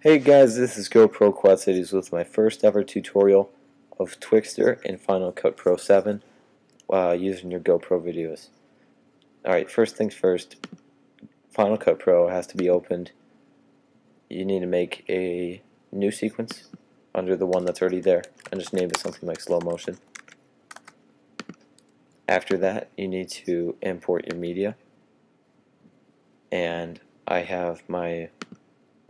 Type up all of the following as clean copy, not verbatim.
Hey guys, this is GoPro Quad Cities with my first ever tutorial of Twixtor in Final Cut Pro 7 using your GoPro videos. Alright, first things first, Final Cut Pro has to be opened. You need to make a new sequence under the one that's already there and just name it something like slow motion. After that, you need to import your media, and I have my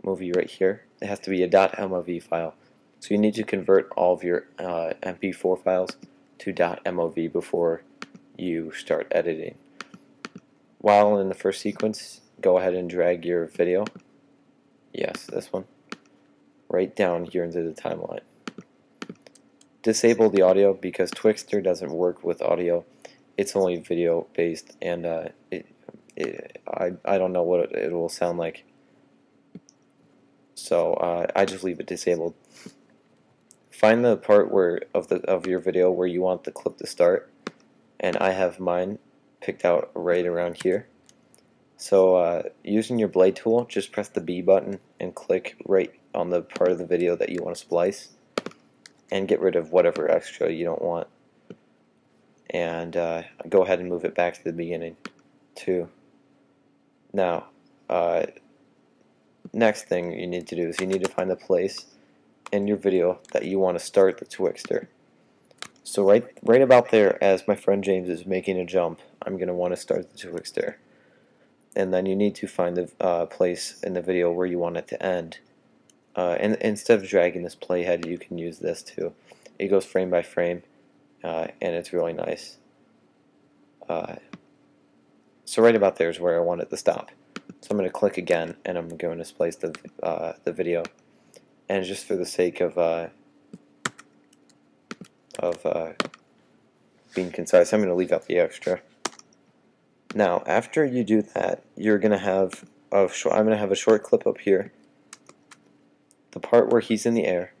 movie right here. It has to be a .mov file, so you need to convert all of your MP4 files to .mov before you start editing. While in the first sequence, go ahead and drag your video, yes, this one, right down here into the timeline. Disable the audio because Twixtor doesn't work with audio. It's only video based, and I don't know what it will sound like. So I just leave it disabled. Find the part of your video where you want the clip to start, and I have mine picked out right around here. So using your blade tool, just press the B button and click right on the part of the video that you want to splice, and get rid of whatever extra you don't want. And go ahead and move it back to the beginning too. Now, next thing you need to do is you need to find the place in your video that you want to start the Twixtor. So right about there, as my friend James is making a jump, I'm going to want to start the Twixtor. And then you need to find the place in the video where you want it to end. And instead of dragging this playhead, you can use this too. It goes frame by frame, and it's really nice. So right about there is where I want it to stop. So I'm going to click again, and I'm going to splice the video. And just for the sake of being concise, I'm going to leave out the extra. Now, after you do that, you're going to have I'm going to have a short clip up here, the part where he's in the air,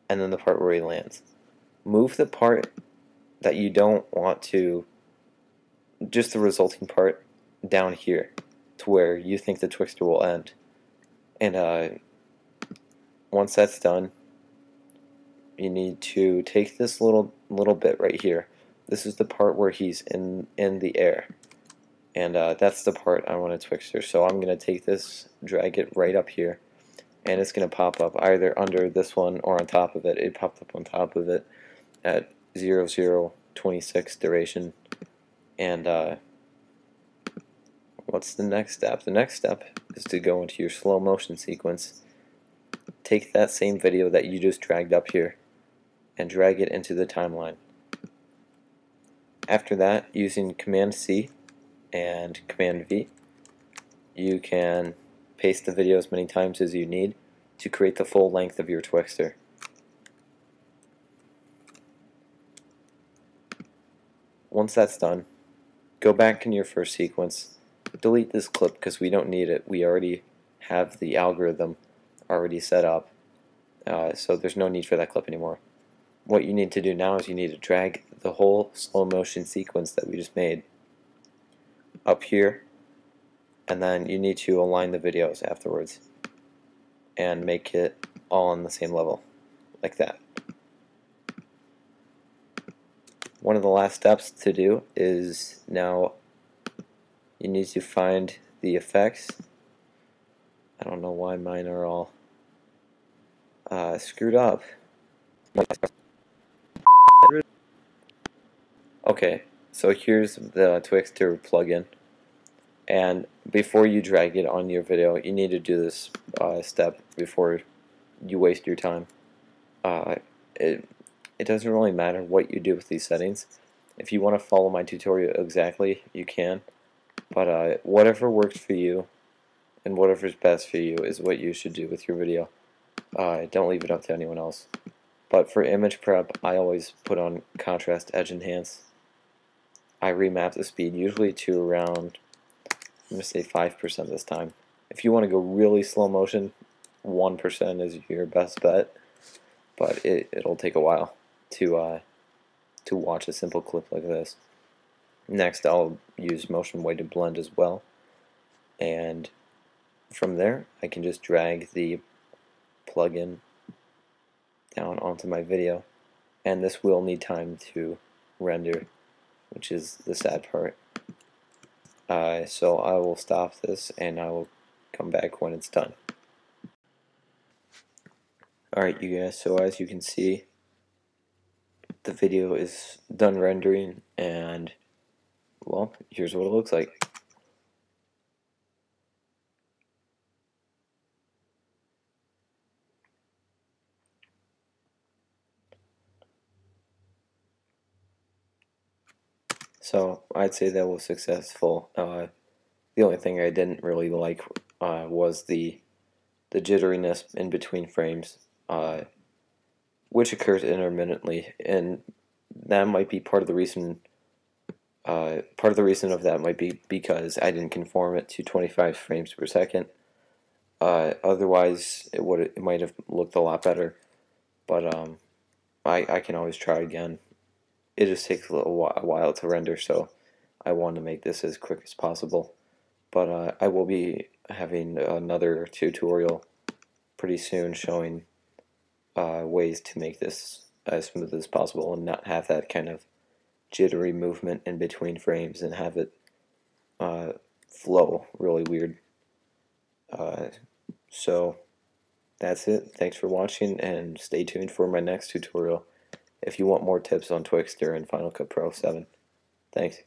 and then the part where he lands. Move the part that you don't want to, just the resulting part, down here to where you think the Twixtor will end. And once that's done, you need to take this little bit right here. This is the part where he's in the air, and that's the part I want to Twixtor. So I'm going to take this, drag it right up here, and it's going to pop up either under this one or on top of it. It popped up on top of it at 0026 duration. And what's the next step? The next step is to go into your slow motion sequence. Take that same video that you just dragged up here and drag it into the timeline. After that, using Command C and Command V, you can paste the video as many times as you need to create the full length of your Twixtor. Once that's done, go back in your first sequence, delete this clip because we don't need it. We already have the algorithm already set up, so there's no need for that clip anymore. What you need to do now is you need to drag the whole slow motion sequence that we just made up here, and then you need to align the videos afterwards and make it all on the same level, like that. One of the last steps to do is now you need to find the effects. I don't know why mine are all screwed up. Okay, so here's the Twixtor plugin, and before you drag it on your video, you need to do this step before you waste your time. It doesn't really matter what you do with these settings. If you want to follow my tutorial exactly, you can, but whatever works for you and whatever's best for you is what you should do with your video. Don't leave it up to anyone else. But for image prep, I always put on contrast edge enhance. I remap the speed usually to around, I'm going to say 5% this time. If you want to go really slow motion, 1% is your best bet, but it'll take a while to watch a simple clip like this. Next, I'll use motion weighted blend as well, and from there I can just drag the plugin down onto my video, and this will need time to render, which is the sad part. So I will stop this and I will come back when it's done. Alright you guys, so as you can see, the video is done rendering, and well, here's what it looks like. So I'd say that was successful. The only thing I didn't really like was the jitteriness in between frames, which occurs intermittently, and that might be part of the reason. Part of the reason of that might be because I didn't conform it to 25 frames per second. Otherwise, it might have looked a lot better. But I can always try again. It just takes a while to render, so I want to make this as quick as possible. But I will be having another tutorial pretty soon showing ways to make this as smooth as possible and not have that kind of jittery movement in between frames and have it flow really weird. So that's it. Thanks for watching, and stay tuned for my next tutorial if you want more tips on Twixtor and Final Cut Pro 7. Thanks.